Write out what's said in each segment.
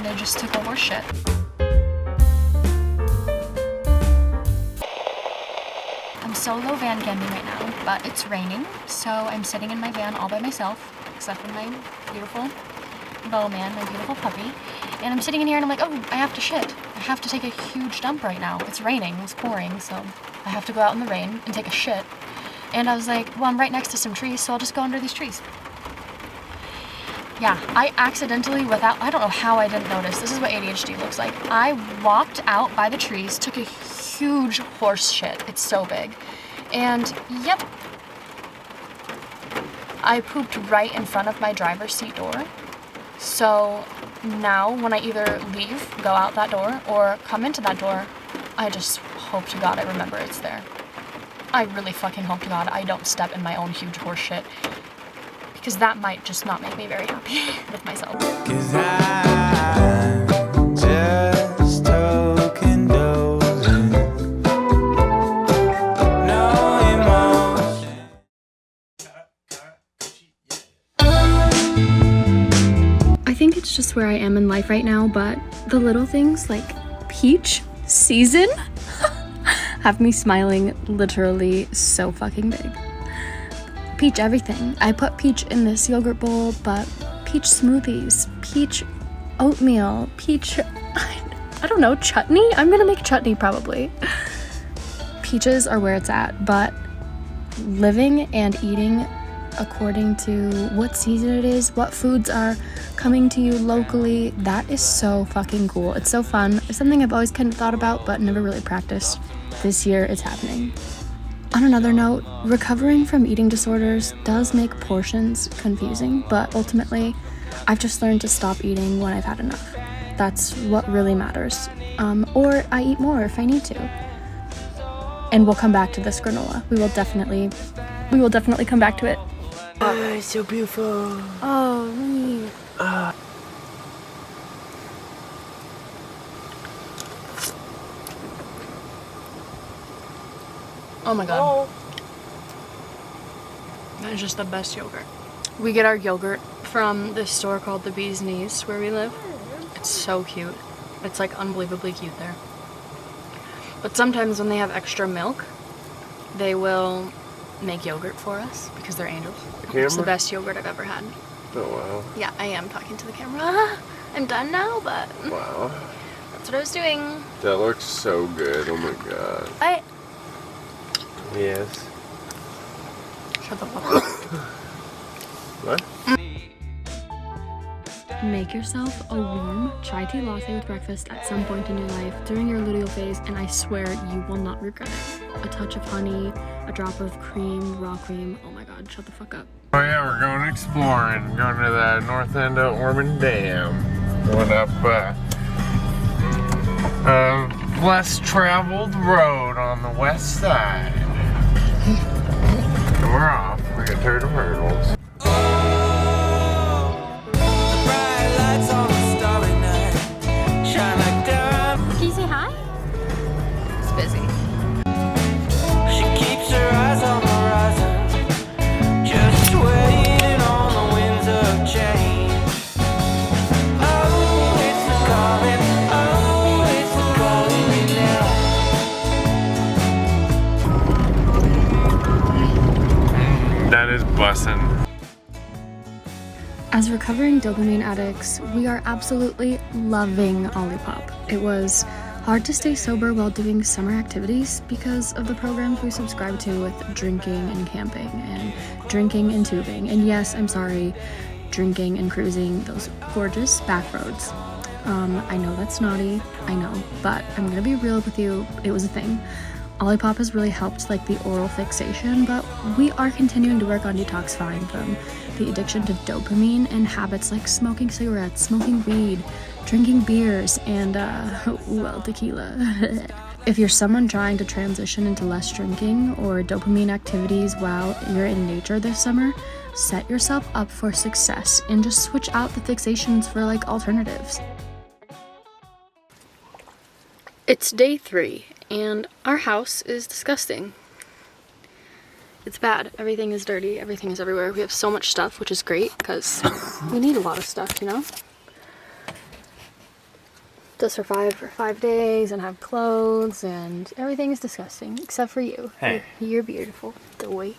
and they just took a horse shit. I'm solo van camping right now, but it's raining, so I'm sitting in my van all by myself, except for my beautiful Bowman, my beautiful puppy. And I'm sitting in here and I'm like, oh, I have to shit. I have to take a huge dump right now. It's raining, it's pouring, so I have to go out in the rain and take a shit. And I was like, well, I'm right next to some trees, so I'll just go under these trees. Yeah, I accidentally, I don't know how I didn't notice. This is what ADHD looks like. I walked out by the trees, took a huge horse shit. It's so big. And yep, I pooped right in front of my driver's seat door. So now when I either leave, go out that door, or come into that door, I just hope to God I remember it's there. I really fucking hope to God I don't step in my own huge horse shit. Because that might just not make me very happy with myself. 'Cause I'm just token dozing. No emotion. I think it's just where I am in life right now, but the little things like peach season have me smiling literally so fucking big. Peach everything. I put peach in this yogurt bowl, but peach smoothies, peach oatmeal, peach, I don't know, chutney? I'm gonna make chutney probably. Peaches are where it's at, but living and eating according to what season it is, what foods are coming to you locally, that is so fucking cool. It's so fun. It's something I've always kind of thought about, but never really practiced. This year it's happening. On another note, recovering from eating disorders does make portions confusing, but ultimately, I've just learned to stop eating when I've had enough. That's what really matters. Or I eat more if I need to. And we'll come back to this granola. We will definitely come back to it. Oh, it's so beautiful. Oh, me. Oh my god. That is just the best yogurt. We get our yogurt from this store called the Bee's Knees where we live. It's so cute. It's like unbelievably cute there. But sometimes when they have extra milk, they will make yogurt for us because they're angels. It's the best yogurt I've ever had. Oh wow. Yeah, I am talking to the camera. I'm done now, but Wow. that's what I was doing. That looks so good. Oh my god. Yes. Shut the fuck up. What? Make yourself a warm chai tea latte with breakfast at some point in your life during your luteal phase, and I swear you will not regret it. A touch of honey, a drop of cream, raw cream. Oh my god, shut the fuck up. Oh yeah, we're going exploring. Going to the north end of Orman Dam. Going up less traveled road on the west side. And we're off. We got turtle hurdles. Can you say hi? It's busy. She keeps her eyes on the horizon, just waiting on the winds of change. Oh, it's the calling, oh, it's the calling me now. That is bussin'. As recovering dopamine addicts, we are absolutely loving Olipop. It was hard to stay sober while doing summer activities because of the programs we subscribe to with drinking and camping and drinking and tubing. And yes, I'm sorry, drinking and cruising those gorgeous back roads. I know that's naughty, I know, but I'm gonna be real with you, it was a thing. Olipop has really helped like the oral fixation, but we are continuing to work on detoxifying from the addiction to dopamine and habits like smoking cigarettes, smoking weed, drinking beers, and well, tequila. If you're someone trying to transition into less drinking or dopamine activities while you're in nature this summer, set yourself up for success and just switch out the fixations for like alternatives. It's day 3 and our house is disgusting. It's bad. Everything is dirty. Everything is everywhere. We have so much stuff, which is great because we need a lot of stuff, you know? to survive for 5 days and have clothes, and everything is disgusting except for you. Hey. You're beautiful. Boy.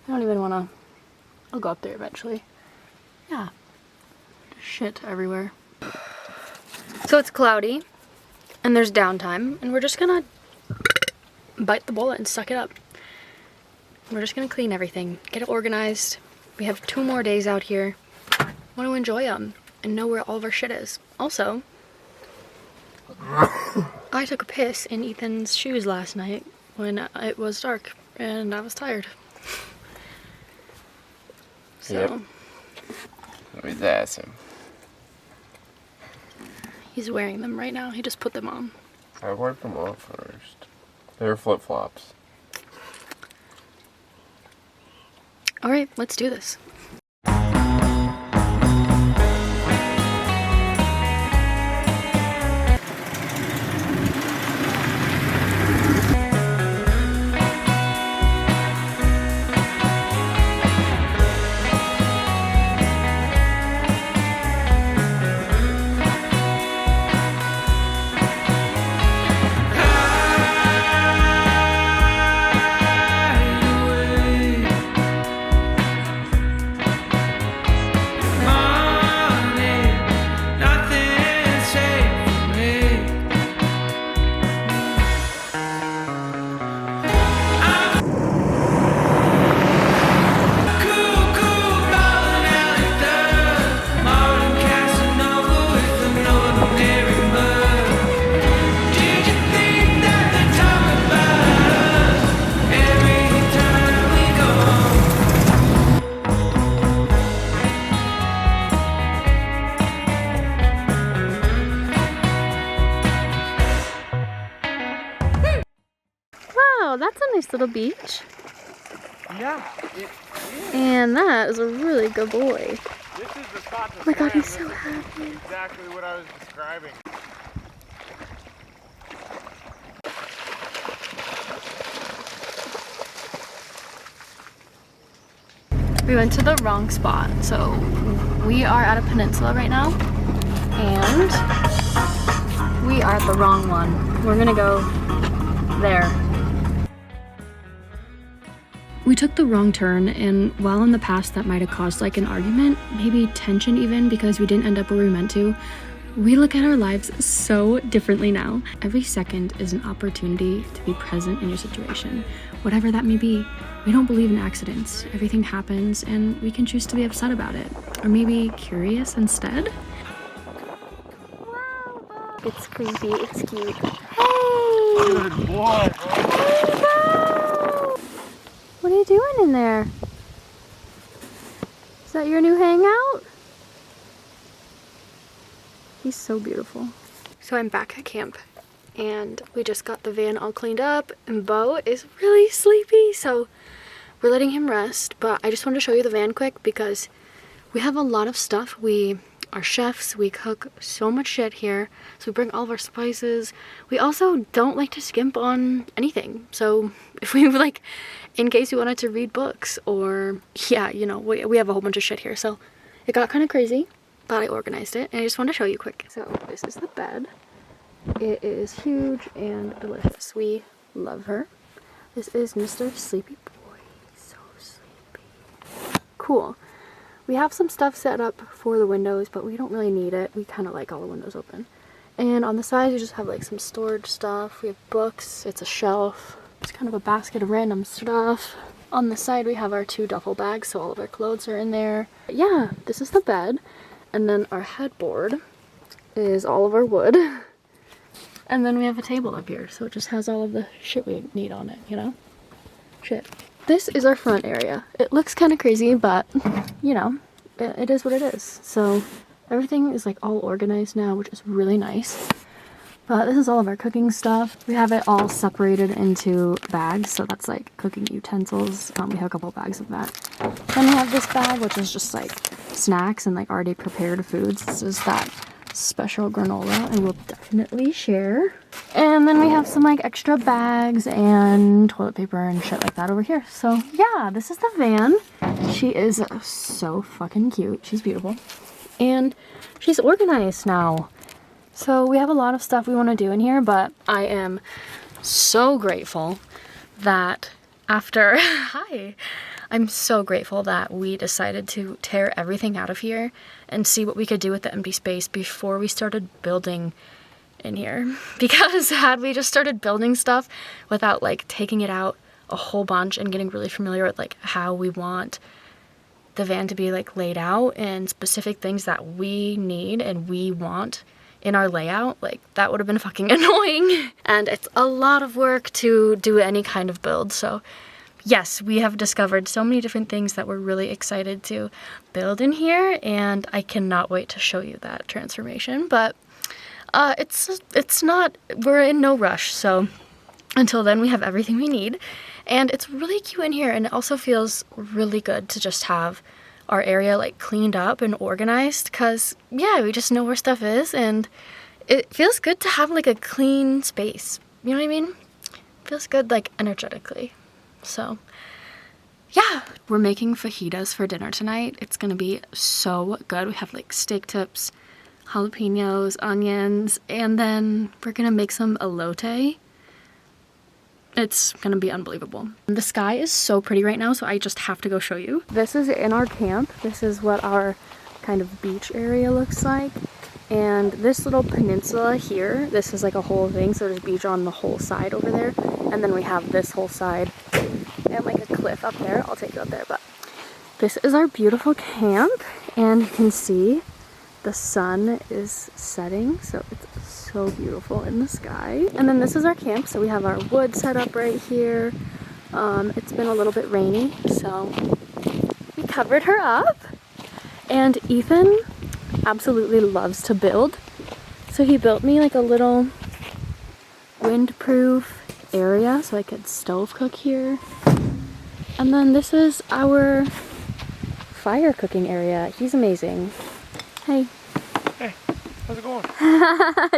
I don't even want to. I'll go up there eventually. Yeah. Shit everywhere. So it's cloudy and there's downtime, and we're just gonna bite the bullet and suck it up. We're just gonna clean everything, get it organized. We have 2 more days out here. I want to enjoy them and know where all of our shit is. Also, I took a piss in Ethan's shoes last night when it was dark and I was tired. So, Yep. Let me ask him. he's wearing them right now. He just put them on. I wiped them off first. They're flip-flops. All right, let's do this. Wow, that's a nice little beach. Yeah. And that is a really good boy. This is the spot to Oh my god, swim. he's so happy. Exactly what I was describing. We went to the wrong spot, so we are at a peninsula right now, and we are at the wrong one. We're gonna go there. We took the wrong turn, and while in the past that might have caused like an argument, maybe tension even, because we didn't end up where we meant to, we look at our lives so differently now. Every second is an opportunity to be present in your situation, whatever that may be. We don't believe in accidents. Everything happens, and we can choose to be upset about it, or maybe curious instead. It's creepy, it's cute. Hey! Good boy. What are you doing in there? Is that your new hangout? He's so beautiful. So I'm back at camp, and we just got the van all cleaned up, and Bo is really sleepy, so we're letting him rest. But I just wanted to show you the van quick because we have a lot of stuff. We are chefs, we cook so much shit here, so we bring all of our spices. We also don't like to skimp on anything, so if we like, in case we wanted to read books, or yeah, you know, we have a whole bunch of shit here. So it got kind of crazy, but I organized it, and I just want to show you quick. So this is the bed. It is huge and delicious. We love her. This is Mr. Sleepy Boy. So sleepy. Cool. We have some stuff set up for the windows, but we don't really need it. We kind of like all the windows open. And on the sides, we just have like some storage stuff. We have books. It's a shelf. It's kind of a basket of random stuff. On the side, we have our 2 duffel bags, so all of our clothes are in there. But yeah, this is the bed. And then our headboard is all of our wood. And then we have a table up here, so it just has all of the shit we need on it, you know? Shit. This is our front area. It looks kind of crazy, but, you know, it is what it is. So everything is like all organized now, which is really nice. But this is all of our cooking stuff. We have it all separated into bags, so that's like cooking utensils. We have a couple bags of that. Then we have this bag, which is just like snacks and like already prepared foods. This is that special granola, and we'll definitely share. And then we have some like extra bags and toilet paper and shit like that over here. So yeah, this is the van. She is so fucking cute. She's beautiful. And she's organized now. So we have a lot of stuff we want to do in here, but I am so grateful that after, I'm so grateful that we decided to tear everything out of here and see what we could do with the empty space before we started building in here. Because had we just started building stuff without like taking it out a whole bunch and getting really familiar with like how we want the van to be like laid out and specific things that we need and we want in our layout, like that would have been fucking annoying. And it's a lot of work to do any kind of build. So yes, we have discovered so many different things that we're really excited to build in here, and I cannot wait to show you that transformation. But it's not, we're in no rush, so until then we have everything we need. And it's really cute in here, and it also feels really good to just have our area like cleaned up and organized, because yeah, we just know where stuff is, and it feels good to have like a clean space, you know what I mean? It feels good like energetically. So yeah, we're making fajitas for dinner tonight. It's gonna be so good. We have like steak tips, jalapenos, onions, and then we're gonna make some elote. It's gonna be unbelievable. The sky is so pretty right now, so I just have to go show you. This is in our camp. This is what our kind of beach area looks like. And this little peninsula here, this is like a whole thing, so there's beach on the whole side over there. And then we have this whole side and like a cliff up there. I'll take you up there, but this is our beautiful camp, and you can see the sun is setting, so it's so beautiful in the sky. And then this is our camp, so we have our wood set up right here. It's been a little bit rainy, so we covered her up. And Ethan absolutely loves to build, so he built me like a little windproof area so I could stove cook here. And then this is our fire cooking area. He's amazing. Hey. Hey, how's it going?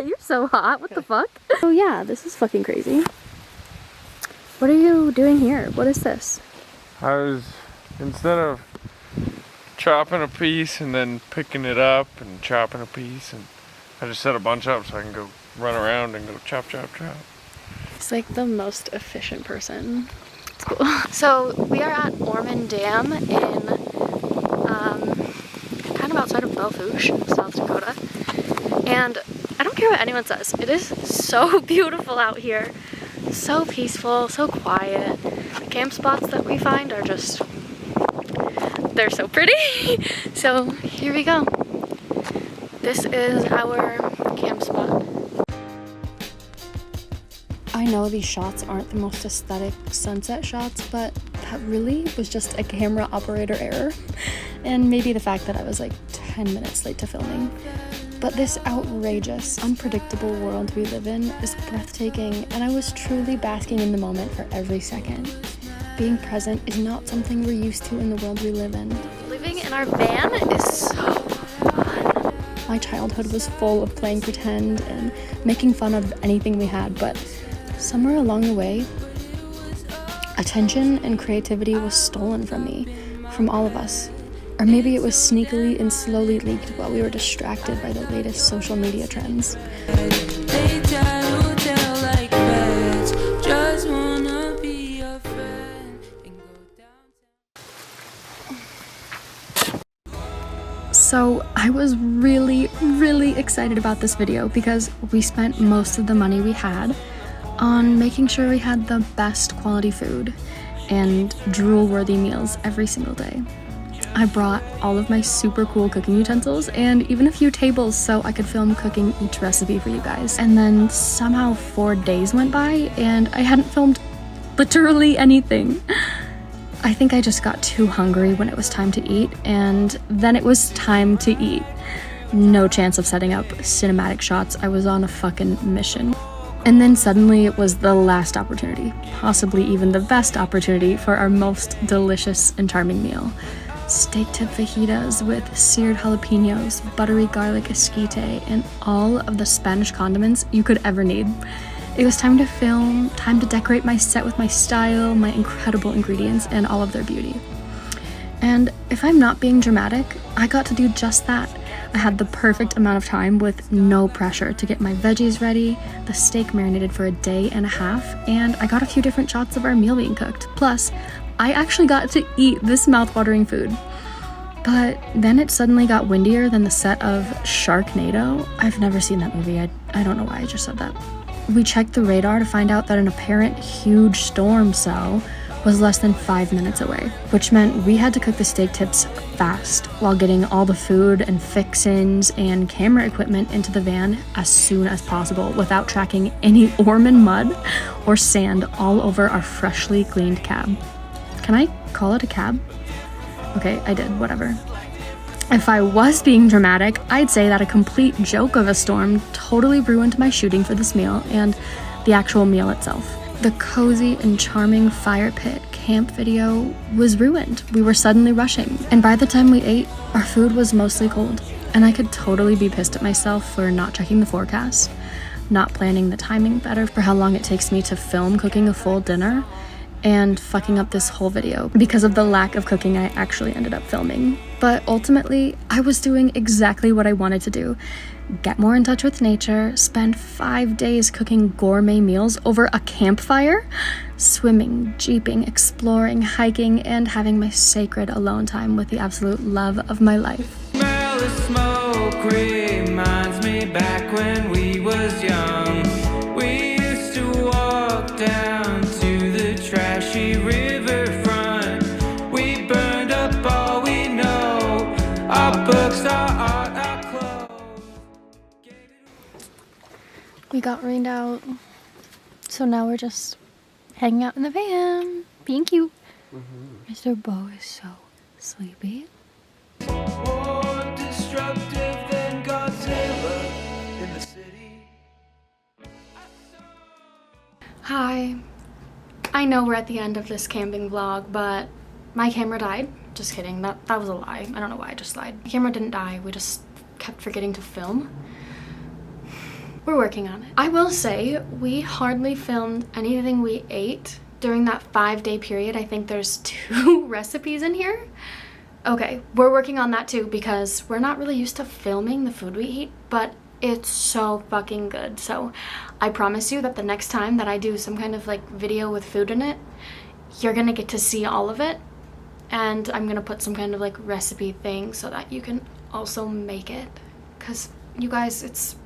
You're so hot. What the fuck? Oh yeah, this is fucking crazy. What are you doing here? What is this? I was, instead of chopping a piece and then picking it up and chopping a piece, and I just set a bunch up so I can go run around and go chop, chop, chop. It's like the most efficient person. It's cool. So we are at Orman Dam in kind of outside of Belfouche, South Dakota. And I don't care what anyone says, it is so beautiful out here. So peaceful, so quiet. The camp spots that we find are just, they're so pretty. So here we go. This is our camp spot. I know these shots aren't the most aesthetic sunset shots, but that really was just a camera operator error. And maybe the fact that I was like 10 minutes late to filming. But this outrageous, unpredictable world we live in is breathtaking, and I was truly basking in the moment for every second. Being present is not something we're used to in the world we live in. Living in our van is so fun. My childhood was full of playing pretend and making fun of anything we had, but somewhere along the way, attention and creativity was stolen from me, from all of us. Or maybe it was sneakily and slowly leaked while we were distracted by the latest social media trends. They tell like birds, just wanna be a friend and go downtown. So I was really excited about this video because we spent most of the money we had on making sure we had the best quality food and drool-worthy meals every single day. I brought all of my super cool cooking utensils and even a few tables so I could film cooking each recipe for you guys. And then somehow 4 days went by and I hadn't filmed literally anything. I think I just got too hungry when it was time to eat, and then it was time to eat. No chance of setting up cinematic shots. I was on a fucking mission. And then suddenly it was the last opportunity, possibly even the best opportunity for our most delicious and charming meal. Steak tip fajitas with seared jalapenos, buttery garlic esquite, and all of the Spanish condiments you could ever need. It was time to film, time to decorate my set with my style, my incredible ingredients, and all of their beauty. And if I'm not being dramatic, I got to do just that. I had the perfect amount of time with no pressure to get my veggies ready, the steak marinated for a day and a half, and I got a few different shots of our meal being cooked. Plus, I actually got to eat this mouth-watering food. But then it suddenly got windier than the set of Sharknado. I've never seen that movie. I don't know why I just said that. We checked the radar to find out that an apparent huge storm cell was less than 5 minutes away, which meant we had to cook the steak tips fast while getting all the food and fixins and camera equipment into the van as soon as possible without tracking any Orman mud or sand all over our freshly cleaned cab. Can I call it a cab? Okay, I did, whatever. If I was being dramatic, I'd say that a complete joke of a storm totally ruined my shooting for this meal and the actual meal itself. The cozy and charming fire pit camp video was ruined. We were suddenly rushing, and by the time we ate, our food was mostly cold. And I could totally be pissed at myself for not checking the forecast, not planning the timing better for how long it takes me to film cooking a full dinner, and fucking up this whole video because of the lack of cooking I actually ended up filming. But ultimately, I was doing exactly what I wanted to do. Get more in touch with nature, spend 5 days cooking gourmet meals over a campfire, swimming, jeeping, exploring, hiking, and having my sacred alone time with the absolute love of my life. Smell of smoke reminds me back when we was young. We used to walk down to the trashy riverfront. We burned up all we know, our books, our art, our clothes. We got rained out, so now we're just hanging out in the van, being cute. Mr. Bo is so sleepy. More destructive than Godzilla in the city. Hi. I know we're at the end of this camping vlog, but my camera died. Just kidding, that was a lie. I don't know why I just lied. The camera didn't die, we just kept forgetting to film. We're working on it. I will say, we hardly filmed anything we ate during that 5-day period. I think there's 2 recipes in here. Okay, we're working on that too because we're not really used to filming the food we eat, but it's so fucking good. So I promise you that the next time that I do some kind of like video with food in it, you're gonna get to see all of it. And I'm gonna put some kind of like recipe thing so that you can also make it. Cause you guys, it's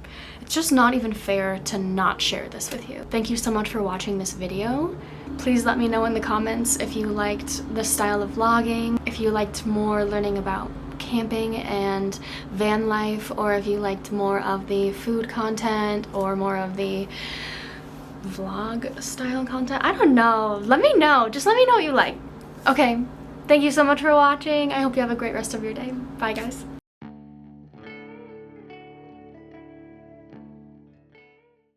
just not even fair to not share this with you. Thank you so much for watching this video. Please let me know in the comments if you liked this style of vlogging, if you liked more learning about camping and van life, or if you liked more of the food content or more of the vlog style content. I don't know. Let me know. Just let me know what you like. Okay. Thank you so much for watching. I hope you have a great rest of your day. Bye, guys.